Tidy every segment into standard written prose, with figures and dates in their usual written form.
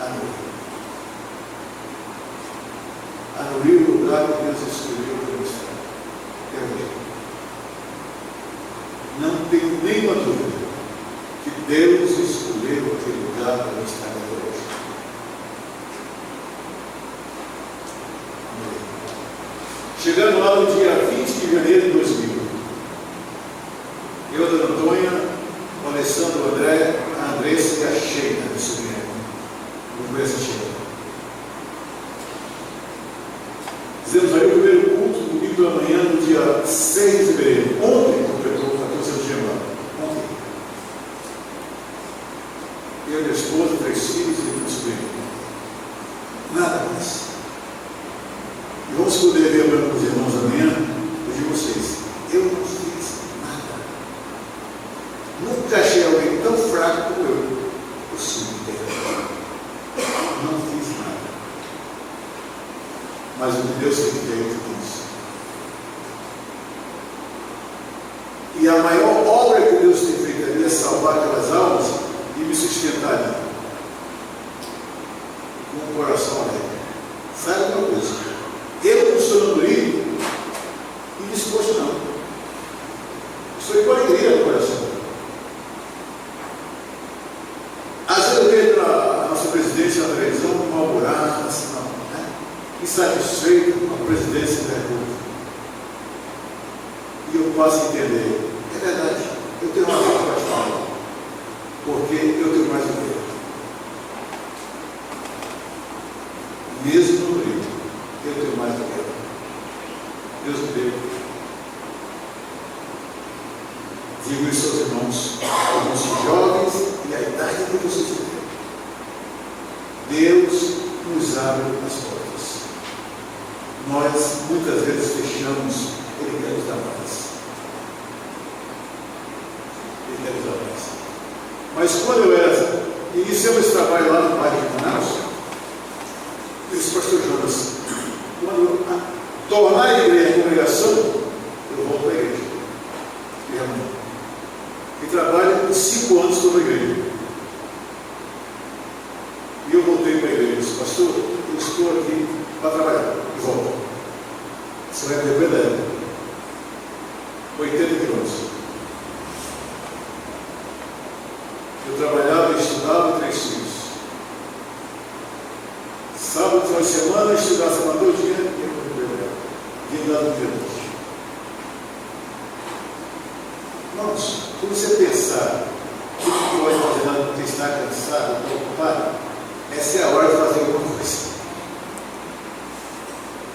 a noiva. A noiva, o lugar que Deus escolheu para mostrar. É hoje. Não tenho nenhuma dúvida que Deus escolheu aquele lugar para mostrar até hoje. Chegando lá no dia 20 de janeiro de 2000, eu, a Dona Antônia, o Alessandro, o André, a Andressa e a Sheila, minha sobrinha. Não conheço a Sheila. Fizemos aí o primeiro culto, domingo pela manhã, no dia 6 de fevereiro. Ontem completou 14 anos de janeiro. Ontem. Eu, minha esposa, 3 filhos e meu sobrinho. Nada mais. E vamos poder ver para os irmãos amanhã, eu digo a vocês, eu não fiz nada. Nunca achei alguém tão fraco como eu. Eu sou inteiro. Não fiz nada. Mas o que Deus tem feito com isso. E a maior obra que Deus tem feito ali é salvar aquelas almas e me sustentar ali. Com o coração alegre. Sabe uma coisa? Eu não estou no livro e disposto não. Estou com alegria no coração. Às vezes eu vejo a nossa presidência na televisão mal-humorada, assim, né? Insatisfeito com a presidência da República. E eu passo a entender. É verdade, eu tenho uma razão para falar. Porque eu tenho mais do que ele. Mesmo no livro. Eu tenho mais do que ela. Deus me deu. Digo isso aos irmãos jovens e a idade que vocês têm. Deus nos abre as portas. Nós muitas vezes fechamos, Ele quer nos dar mais. Ele quer nos dar mais. Mas quando eu iniciamos esse trabalho lá no bairro de Manaus, eu disse, pastor Jonas, quando tornar a igreja a congregação, eu volto para a igreja. E trabalho por 5 anos toda a igreja. E eu voltei para a igreja e disse, pastor, eu estou aqui para trabalhar. E volto. Você vai me depender. 80 quilômetros. Eu trabalhava e estudava 3 filhos. Sábado, final de semana, eu estudava a semana todo dia e eu vim lá no dia 2. Irmãos, quando você pensar que não pode fazer nada porque está cansado, preocupado, essa é a hora de fazer alguma coisa.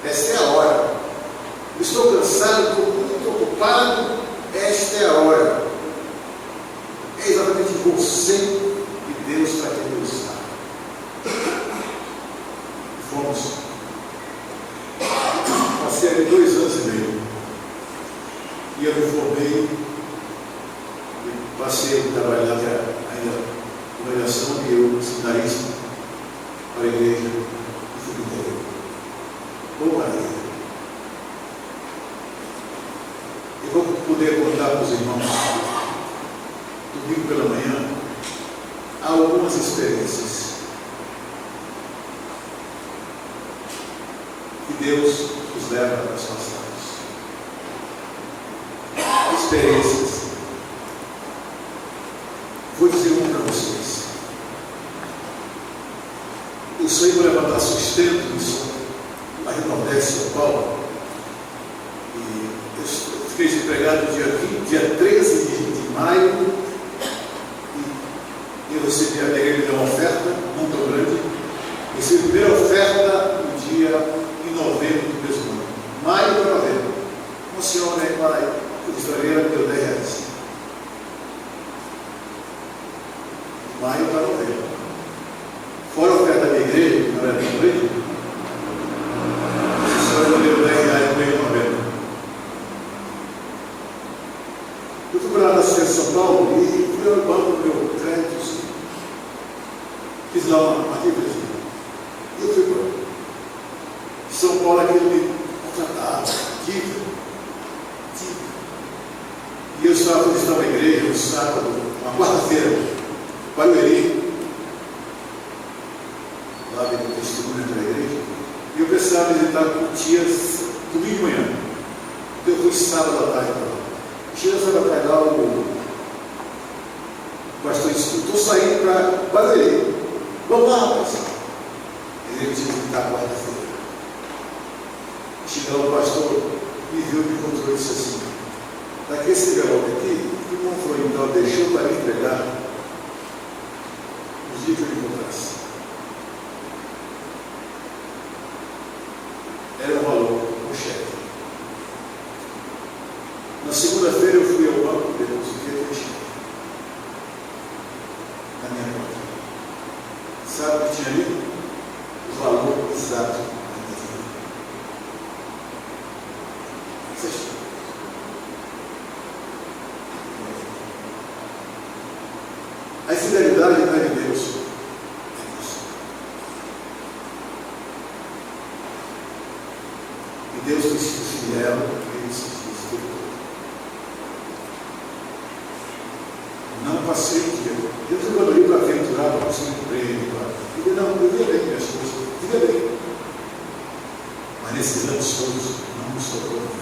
Essa é a hora. Eu estou cansado, estou muito ocupado, esta é a hora. É exatamente você que Deus está querendo usar. Fomos. Passei ali 2 anos e meio. E eu me formei. Passei a trabalhar ainda na congregação e eu, seminarista, para a igreja e fui inteiro. Boa alegria. E vamos poder contar para os irmãos, domingo pela manhã, algumas experiências que Deus nos leva para as passagens. Experiências. Vou dizer uma para vocês. Eu saí para levantar sustento lá em Nordeste, São Paulo. E eu fiquei desempregado dia 13 de maio. E eu recebi a igreja, me deu uma oferta, não tão grande. Recebi a primeira oferta no dia em novembro do mesmo ano. Maio para novembro. Uma senhora aí para o estrangeiro me deu R$10. Maio para novembro. Fora a oferta da minha igreja, que não era minha igreja, a senhora me deu R$10 no meio de novembro. Eu fui para lá na cidade de São Paulo e fui ao banco do meu crédito, fiz lá uma dívida. E eu fui para São Paulo, aquele me contratava, dívida. E eu estava visitando a igreja no sábado, uma quarta-feira, Barueri. lá do testemunho da igreja, e eu precisava visitar tias domingo de manhã. Então eu fui sábado à tarde para lá. Chega sábado à tarde lá, o pastor disse: estou saindo para Barueri. Vamos lá, rapaz. Ele tinha que visitar quarta-feira. Chega lá, o pastor me viu, me encontrou e disse assim: daqui esse envelope aqui, que bom foi, então deixou para me entregar os dias que eu encontrasse. Era um valor, um cheque. Na segunda-feira eu fui ao banco, depositei aquele cheque na minha conta. Sabe o que tinha ali? O valor exato da minha vida. A fidelidade não é de Deus. E Deus tem sido fiel, ele se diz. Não passei o dia. Eu trabalhei para aventurar, para conseguir emprego. Eu não, eu via bem minhas coisas, via bem. Mas nesses anos todos, não me sobrou nada.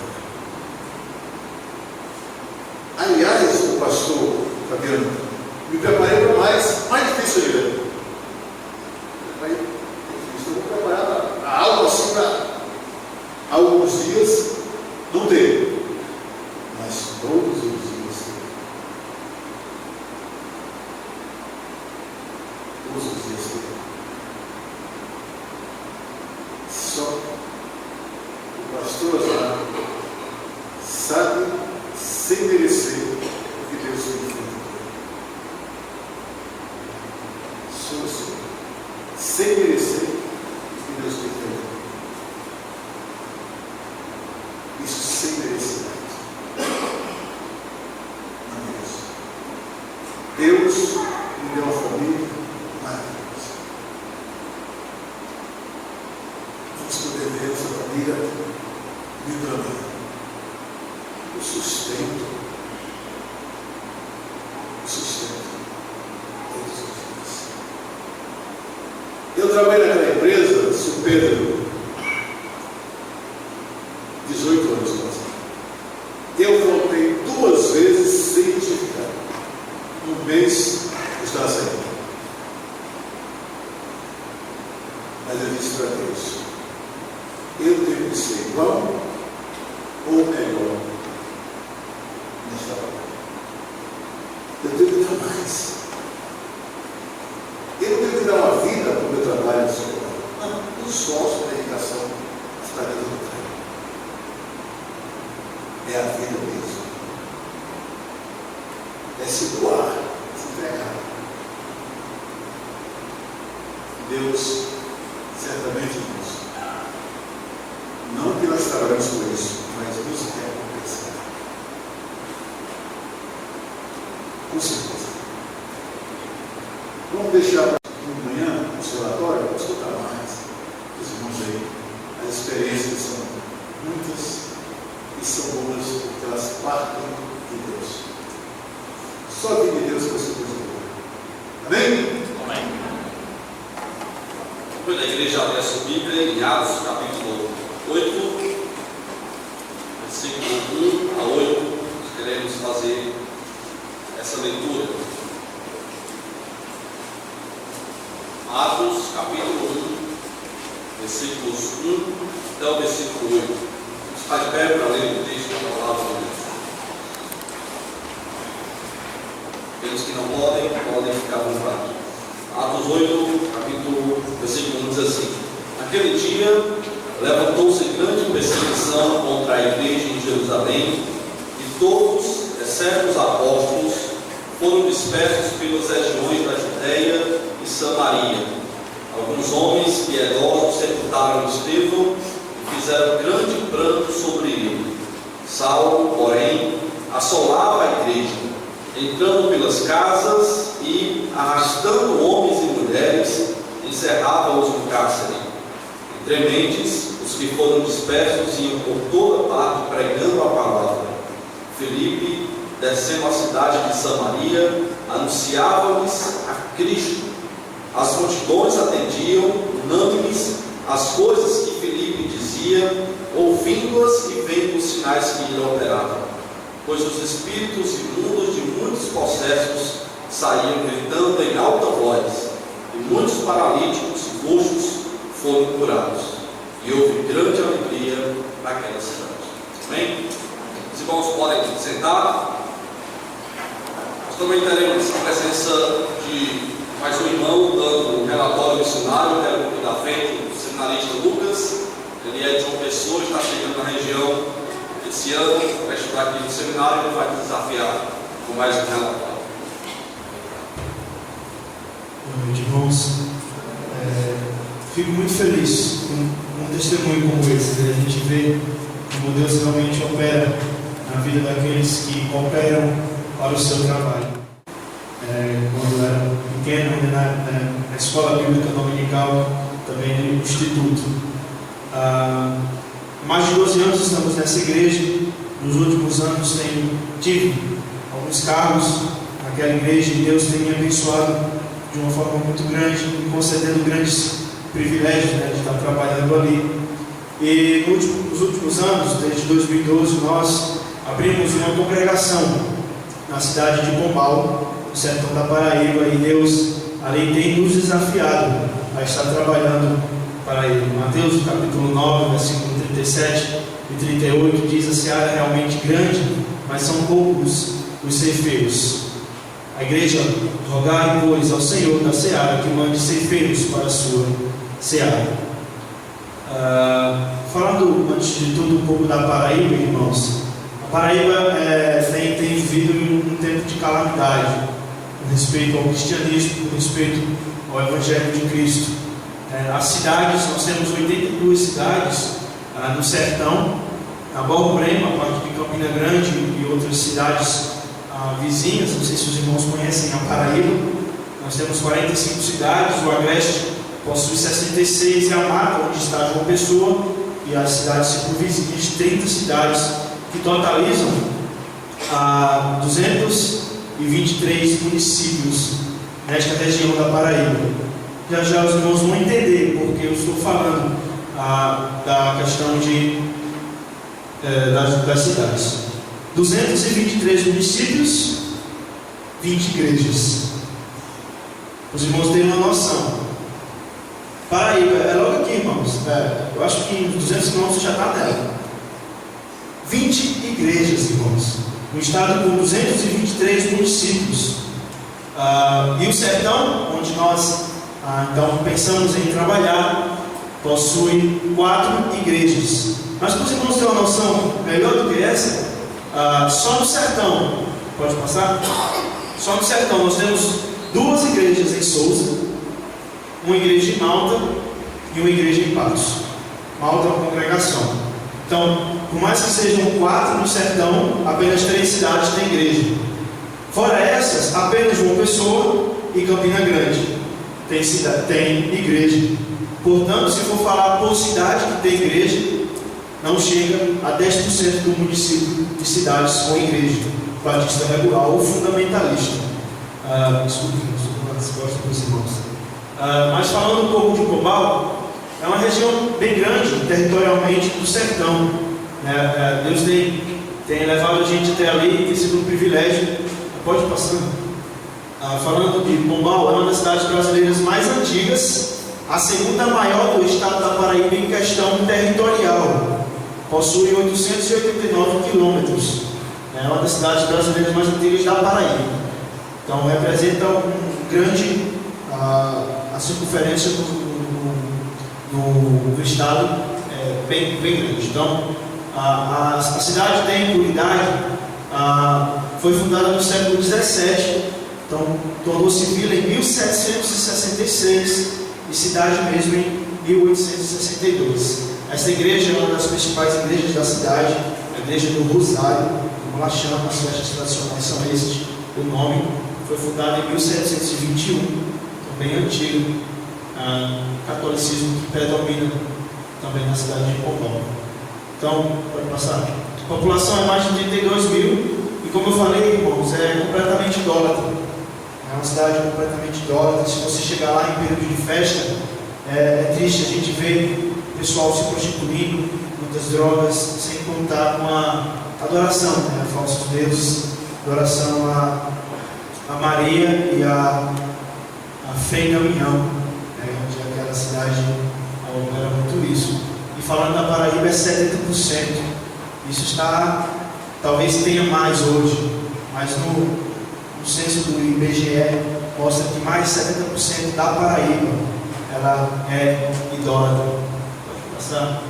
Aliás, o pastor Fabiano, me preparei para mais difícil ainda. Eu vou preparar para algo assim para alguns dias não ter, mas todos os dias ter. Todos os dias ter. Só o pastor Osmar sabe, sem merecer, o que Deus tem feito. Só assim, sem merecer o que Deus tem feito. Isso sem merecimento. Não mereço. Deus me deu uma família maravilhosa. Vamos poder ver essa família me dando o sustento. O sustento todos os dias. Eu trabalhei naquela empresa, Sr. Pedro, 18 anos quase. Eu voltei 2 vezes sem justificar. Um mês eu estava saindo. Mas eu disse para Deus: eu tenho que ser igual ou melhor nesta hora. Eu tenho que dar mais. Eu não tenho que dar uma vida para o meu trabalho no seu trabalho. Não, um esforço, uma dedicação, está dentro do trabalho. É a vida mesmo. É se doar, se entregar. Deus, certamente nos, não que nós trabalhamos com isso, mas nos recompensa. Com certeza. Vamos deixar para amanhã o seu relatório, vamos escutar mais os irmãos aí. As experiências são muitas e são boas porque elas partem de Deus. Só vem de Deus para ser coisa boa. Amém? Amém. Depois da igreja abre a sua Bíblia em Atos capítulo 8, versículo 1 a 8. Nós queremos fazer essa leitura. Atos capítulo 1, versículos 1 até o versículo 8. Está de pé para ler o texto da palavra de Deus. Aqueles que não podem ficar à vontade. Atos 8, capítulo, versículo 1 diz assim: naquele dia levantou-se grande perseguição contra a igreja em Jerusalém, e todos, exceto os apóstolos, foram dispersos pelas regiões da Judéia e Samaria. Alguns homens piedosos sepultaram Estevão e fizeram grande pranto sobre ele. Saulo, porém, assolava a igreja, entrando pelas casas e, arrastando homens e mulheres, encerrava-os no cárcere. Entre mentes, os que foram dispersos iam por toda parte pregando a palavra. Filipe, descendo a cidade de Samaria, anunciava-lhes a Cristo. As multidões atendiam, unânimes, às coisas que Filipe dizia, ouvindo-as e vendo os sinais que ele operava. Pois os espíritos imundos de muitos possessos saíam gritando em alta voz, e muitos paralíticos e coxos foram curados. E houve grande alegria naquela cidade. Amém? Os irmãos podem sentar. Nós também teremos a presença de mais um irmão dando um relatório missionário. Quero convidar à frente o seminarista Lucas. Ele é de João Pessoa, está chegando na região esse ano, vai estudar aqui no seminário e vai nos desafiar com mais um relatório. Boa noite, irmãos. Fico muito feliz com um testemunho como esse. A gente vê como Deus realmente opera na vida daqueles que cooperam para o seu trabalho. Quando eu era pequeno, na escola bíblica dominical, também no instituto. Há mais de 12 anos estamos nessa igreja. Nos últimos anos tive alguns cargos naquela igreja e Deus tem me abençoado de uma forma muito grande, me concedendo grandes privilégios, de estar trabalhando ali. E nos últimos anos, desde 2012, nós abrimos uma congregação na cidade de Pombal, no sertão da Paraíba, e Deus ali tem nos desafiado a estar trabalhando para Ele. Mateus capítulo 9, versículo 37 e 38 diz: a seara é realmente grande, mas são poucos os ceifeiros. A igreja, rogai, pois, ao Senhor da seara que mande ceifeiros para a sua seara. Falando antes de tudo um pouco da Paraíba, irmãos, a Paraíba tem vivido um tempo de calamidade com respeito ao cristianismo, com respeito ao Evangelho de Cristo. As cidades, nós temos 82 cidades no sertão, na Borborema, a parte de Campina Grande e outras cidades vizinhas. Não sei se os irmãos conhecem a Paraíba. Nós temos 45 cidades, o Agreste possui 66 e a Mata, onde está João Pessoa, e as cidades circunvizinhas, 30 cidades que totalizam 223 municípios nesta região da Paraíba. Já os irmãos vão entender porque eu estou falando da questão das cidades. 223 municípios, 20 igrejas. Os irmãos têm uma noção. Paraíba, é logo aqui, irmãos. Eu acho que em 200 quilômetros já está nela. 20 igrejas, irmãos. Um estado com 223 municípios. E o sertão, onde nós então pensamos em trabalhar, possui 4 igrejas. Mas para os irmãos terem uma noção melhor do que essa, só no sertão, pode passar? Só no sertão nós temos 2 igrejas em Souza, uma igreja em Malta e uma igreja em Patos. Malta é uma congregação. Então, por mais que sejam 4 no sertão, apenas 3 cidades têm igreja. Fora essas, apenas João Pessoa e Campina Grande tem igreja. Portanto, se for falar por cidade que tem igreja, não chega a 10% do município de cidades com igreja, batista regular ou fundamentalista. Desculpe, as costas dos irmãos. Mas falando um pouco de Pombal, é uma região bem grande territorialmente do sertão. Deus tem levado a gente até ali, tem sido um privilégio. Pode passar. Falando de Pombal, é uma das cidades brasileiras mais antigas, a segunda maior do estado da Paraíba em questão territorial. Possui 889 quilômetros. É uma das cidades brasileiras mais antigas da Paraíba. Então representa um grande a circunferência do estado bem grande. Então a cidade tem unidade, foi fundada no século XVII, então tornou-se vila em 1766 e cidade mesmo em 1862. Esta igreja é uma das principais igrejas da cidade, a igreja do Rosário, como ela chama, as festas tradicionais são o nome. Foi fundada em 1721, então bem antigo, catolicismo que predomina também na cidade de Pombal. Então, pode passar. A população é mais de 32 mil, e como eu falei, irmãos, é completamente idólatra. É uma cidade completamente idólatra. Se você chegar lá em período de festa, é triste a gente ver o pessoal se prostituindo, muitas drogas, sem contar com a adoração, né, a falsos deuses, adoração a Maria e a Fé da União, né, onde aquela cidade era muito isso. E falando da Paraíba, é 70%. Isso está, talvez tenha mais hoje, mas no censo do IBGE mostra que mais de 70% da Paraíba ela é idólatra. Pode passar?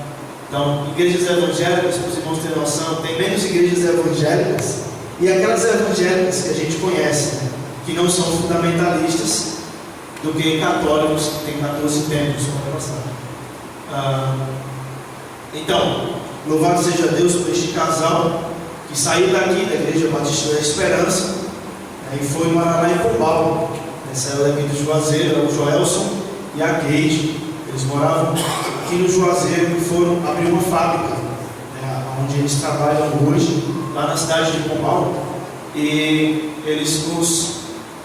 Então, igrejas evangélicas, para os irmãos terem noção, tem menos igrejas evangélicas e aquelas evangélicas que a gente conhece, né, que não são fundamentalistas, do que católicos que tem 14 templos. Pode passar. Então, louvado seja Deus por este casal que saiu daqui da Igreja Batista da Esperança e foi morar lá em Pombal. Saiu daqui do Juazeiro, o Joelson e a Kate. Eles moravam aqui no Juazeiro e foram abrir uma fábrica, né, onde eles trabalham hoje, lá na cidade de Pombal. E eles nos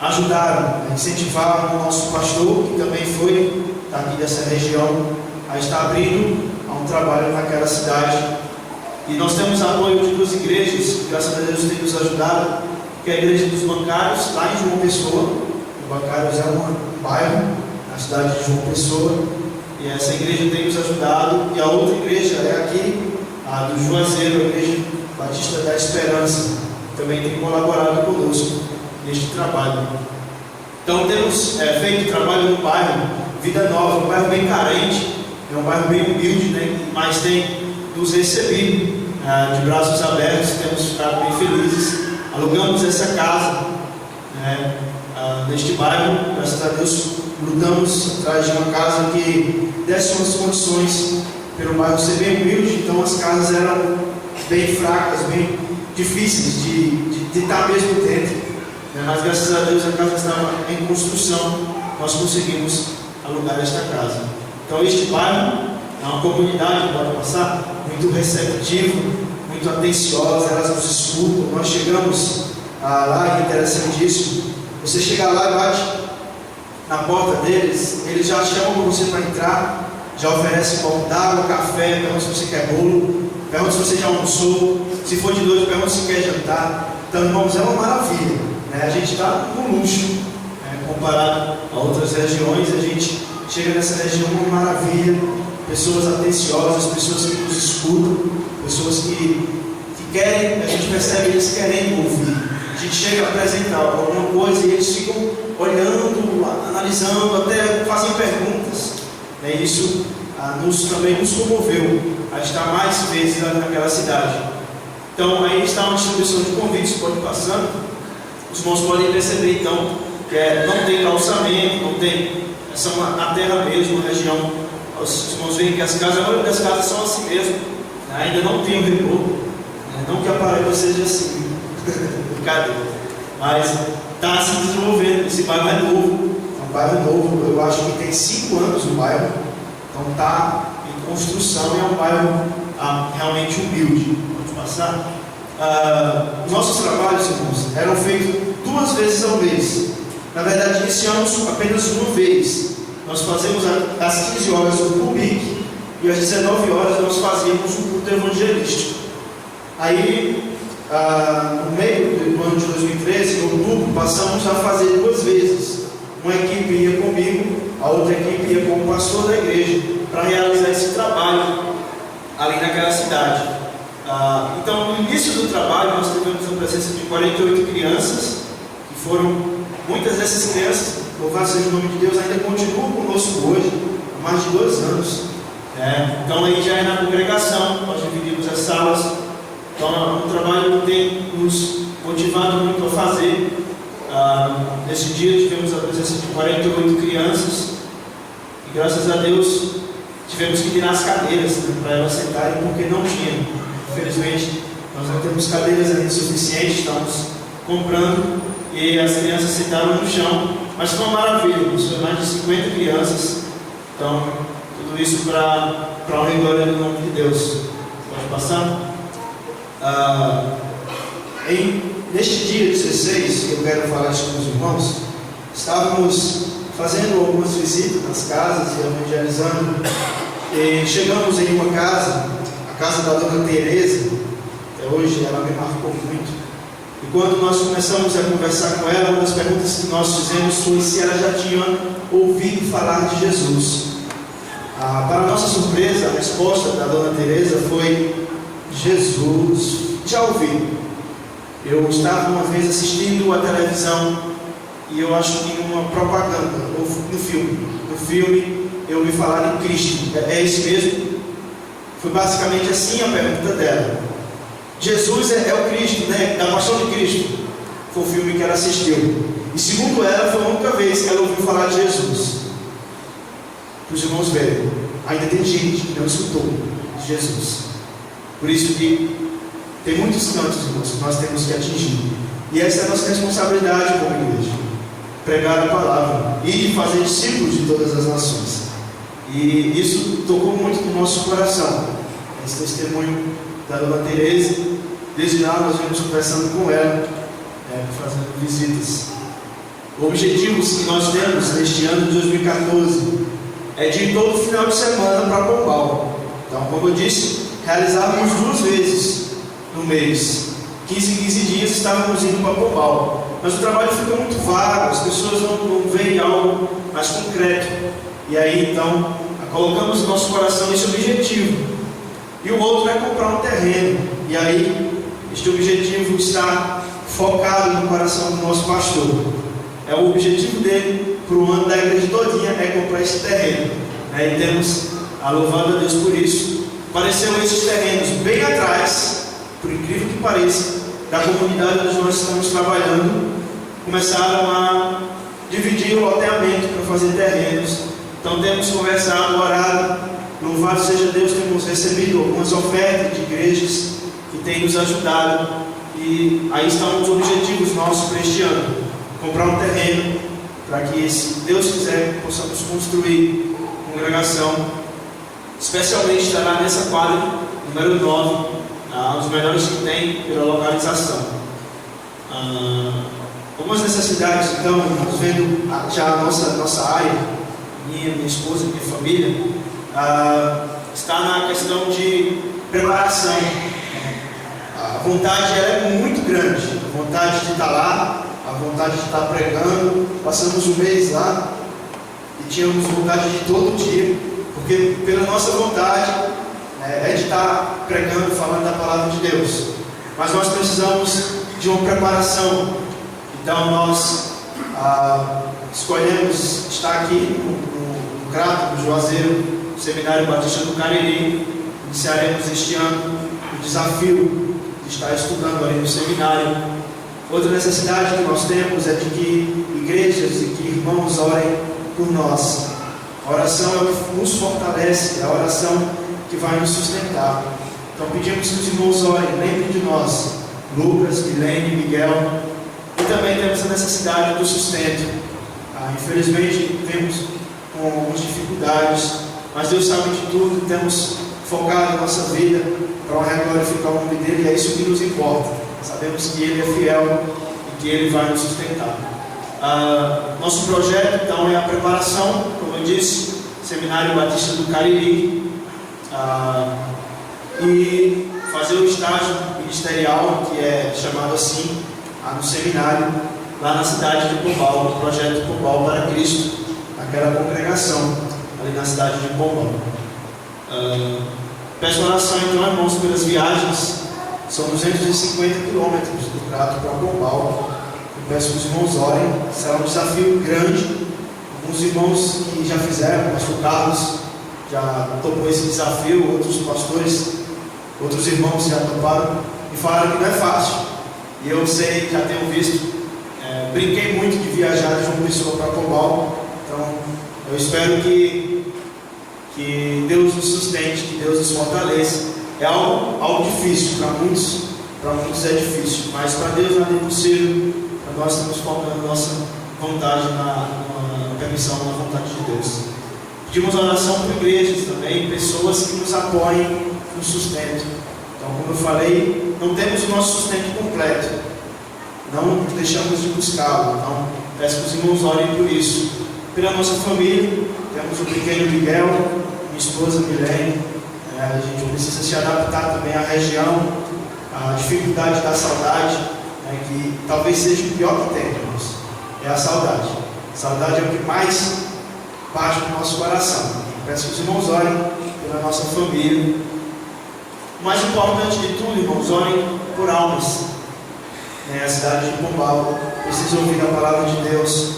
ajudaram, incentivaram o nosso pastor, que também foi daqui dessa região, a estar abrindo um trabalho naquela cidade. E nós temos apoio de duas igrejas, que graças a Deus tem nos ajudado, que é a Igreja dos Bancários, lá em João Pessoa. O Bancários é um bairro na cidade de João Pessoa, e essa igreja tem nos ajudado. E a outra igreja é aqui, a do Juazeiro, a Igreja Batista da Esperança, também tem colaborado conosco neste trabalho. Então temos feito trabalho no bairro Vida Nova, um bairro bem carente, é um bairro bem humilde, né, mas tem nos recebido de braços abertos. Temos ficado bem felizes. Alugamos essa casa, né, neste bairro. Graças a Deus lutamos atrás de uma casa que desse umas condições pelo bairro ser bem humilde. Então as casas eram bem fracas, bem difíceis de estar mesmo dentro, né, mas graças a Deus a casa estava em construção. Nós conseguimos alugar esta casa. Então este bairro é uma comunidade, pode passar, muito receptiva, muito atenciosa, elas nos escutam. Nós chegamos lá, é interessantíssimo, você chega lá e bate na porta deles, eles já chamam você para entrar, já oferecem um copo d'água, café, perguntam se você quer bolo, perguntam se você já almoçou, se for de noite, perguntam se quer jantar. Então, irmãos, é uma maravilha, né? A gente está no luxo, né? Comparado a outras regiões, a gente chega nessa região uma maravilha. Pessoas atenciosas, pessoas que nos escutam, pessoas que querem, a gente percebe eles querendo ouvir. A gente chega a apresentar alguma coisa e eles ficam olhando, analisando, até fazem perguntas. E isso também nos comoveu a estar mais vezes naquela cidade. Então aí está uma distribuição de convites, pode passando. Os irmãos podem perceber então que não tem calçamento, não tem, são na terra mesmo, uma região. Os irmãos veem que a maioria das casas são assim mesmo, ainda não tem o repouso, não que a Paraíba seja assim, brincadeira, mas está se desenvolvendo. Esse bairro é novo, é um bairro novo, eu acho que tem 5 anos o bairro, então está em construção e é um bairro realmente humilde. Pode passar? Os nossos trabalhos, irmãos, eram feitos 2 vezes ao mês. Na verdade, iniciamos apenas uma vez. Nós fazemos às 15 horas o PUBIC e às 19 horas nós fazíamos o culto evangelístico. Aí, no meio do ano de 2013, em outubro, passamos a fazer 2 vezes. Uma equipe ia comigo, a outra equipe ia com o pastor da igreja para realizar esse trabalho ali naquela cidade. Então, no início do trabalho, nós tivemos a presença de 48 crianças, que foram, muitas dessas crianças, louvado seja o nome de Deus, ainda continuam conosco hoje, há mais de 2 anos. Então aí já é na congregação, nós dividimos as salas. Então o trabalho tem nos motivado muito a fazer. Nesse dia tivemos a presença de 48 crianças e graças a Deus tivemos que tirar as cadeiras, né, para elas sentarem, porque não tinha. Infelizmente nós não temos cadeiras ainda suficientes, estamos comprando e as crianças sentaram no chão. Mas foi uma maravilha, foi mais de 50 crianças. Então, tudo isso para honra e glória do nome de Deus. Pode passar? Neste dia 16, que eu quero falar isso com os irmãos, estávamos fazendo algumas visitas nas casas e evangelizando, e chegamos em uma casa, a casa da dona Teresa. Até hoje ela me marcou muito. E quando nós começamos a conversar com ela, uma das perguntas que nós fizemos foi se ela já tinha ouvido falar de Jesus. Para nossa surpresa, a resposta da dona Teresa foi: Jesus, já ouvi. Eu estava uma vez assistindo a televisão e eu acho que uma propaganda, ou no filme eu ouvi falar em Cristo. É isso mesmo? Foi basicamente assim a pergunta dela. Jesus é o Cristo, né? Da Paixão de Cristo. Foi o filme que ela assistiu. E segundo ela, foi a única vez que ela ouviu falar de Jesus. Para os irmãos verem, ainda tem gente que não escutou de Jesus. Por isso que tem muitos cantos, irmãos, que nós temos que atingir. E essa é a nossa responsabilidade como igreja: pregar a palavra e fazer discípulos de todas as nações. E isso tocou muito no nosso coração. Esse testemunho da dona Teresa, desde lá nós vimos conversando com ela, fazendo visitas. Objetivos que nós temos neste ano de 2014 é de ir todo final de semana para Pombal. Então, como eu disse, realizávamos 2 vezes no mês, 15 em 15 dias estávamos indo para Pombal. Mas o trabalho fica muito vago, as pessoas não veem algo mais concreto. E aí então colocamos no nosso coração esse objetivo. E o outro é comprar um terreno. E aí este objetivo está focado no coração do nosso pastor. O objetivo dele para o ano da igreja todinha é comprar esse terreno. E temos a louvado a Deus por isso. Apareceram esses terrenos bem atrás, por incrível que pareça, da comunidade onde nós estamos trabalhando. Começaram a dividir o loteamento para fazer terrenos. Então temos conversado, orado. Louvado seja Deus, temos recebido algumas ofertas de igrejas que têm nos ajudado. E aí estão os objetivos nossos para este ano: comprar um terreno para que, se Deus quiser, possamos construir congregação. Especialmente estará nessa quadra número 9, um dos melhores que tem pela localização. Algumas necessidades, então, nós vendo já a nossa área, minha esposa, minha família, está na questão de preparação. A vontade é muito grande, a vontade de estar lá, a vontade de estar pregando. Passamos um mês lá e tínhamos vontade de todo dia, porque pela nossa vontade é de estar pregando, falando da palavra de Deus. Mas nós precisamos de uma preparação. Então nós escolhemos estar aqui no Crato, no Juazeiro, no Seminário Batista do Cariri. Iniciaremos este ano o desafio de estar estudando ali no seminário. Outra necessidade que nós temos é de que igrejas e que irmãos orem por nós. A oração é o que nos fortalece, é a oração que vai nos sustentar. Então pedimos que os irmãos orem, lembrem de nós, Lucas, Milene, Miguel. E também temos a necessidade do sustento. Infelizmente temos algumas dificuldades, mas Deus sabe de tudo. Temos focado a nossa vida para glorificar o nome dele, e é isso que nos importa. Sabemos que ele é fiel e que ele vai nos sustentar. Nosso projeto então é a preparação, como eu disse, Seminário Batista do Cariri, e fazer o estágio ministerial, que é chamado assim, no seminário, lá na cidade de Pombal, o projeto Pombal para Cristo, aquela congregação ali na cidade de Pombal. Peço oração então, irmãos, pelas viagens. São 250 quilômetros do Crato para Pombal. Eu peço que os irmãos orem. Será um desafio grande. Alguns irmãos que já fizeram, o pastor Carlos já topou esse desafio, outros pastores, outros irmãos já toparam e falaram que não é fácil. E eu sei, já tenho visto, brinquei muito de viajar de uma pessoa para Pombal. Então eu espero que Deus nos sustente, que Deus nos fortaleça. É algo difícil, para muitos é difícil, mas para Deus nada é impossível. Para nós estamos focando nossa vontade na permissão, na vontade de Deus. Pedimos oração para igrejas também, pessoas que nos apoiem no sustento. Então, como eu falei, não temos o nosso sustento completo, não deixamos de buscá-lo. Então, Peço que os irmãos orem por isso. Pela nossa família, temos o pequeno Miguel, minha esposa Milene. A gente precisa se adaptar também à região, à dificuldade da saudade, que talvez seja o pior que tem, irmãos. É a saudade. Saudade é o que mais bate no nosso coração. Peço que os irmãos orem pela nossa família. O mais importante de tudo, irmãos, orem por almas. A cidade de Pombal precisa ouvir a palavra de Deus.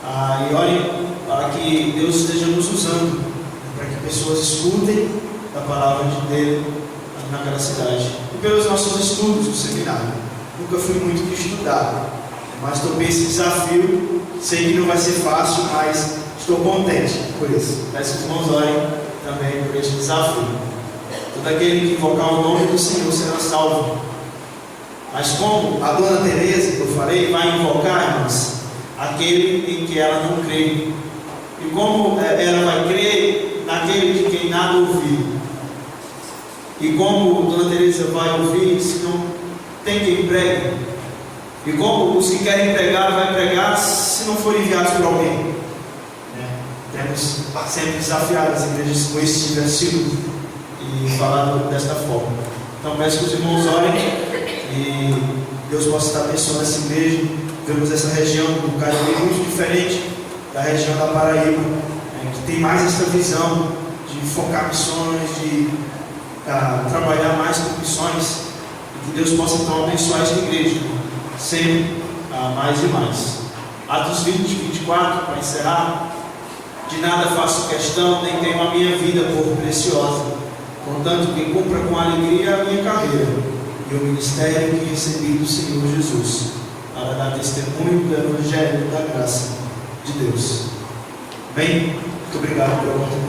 E orem para que Deus esteja nos usando, para que pessoas escutem a palavra de Deus naquela cidade. E pelos nossos estudos no seminário. Nunca fui muito de estudar, mas topei esse desafio. Sei que não vai ser fácil, mas estou contente por isso. Peço que os irmãos orem também por este desafio. Todo aquele que invocar o nome do Senhor será salvo. Mas como a dona Teresa, que eu falei, vai invocar, irmãos, aquele em que ela não crê. E como ela vai crer naquele de quem nada ouviu. E como dona Teresa vai ouvir se não tem quem pregue. E como os que querem pregar, vai pregar se não forem enviados por alguém. Temos sempre desafiado as igrejas com este versículo e falado desta forma. Então peço que os irmãos orem e Deus possa estar abençoando essa igreja. Vemos essa região do Cariri muito diferente da região da Paraíba, que tem mais essa visão de focar missões, de trabalhar mais com missões, e que Deus possa então abençoar esta igreja sempre mais e mais. Atos 20, 24, para encerrar. De nada faço questão, nem tenho a minha vida por preciosa, contanto que cumpra com alegria a minha carreira e o ministério que recebi do Senhor Jesus, para dar testemunho do Evangelho da graça de Deus. Bem, muito obrigado pela oportunidade.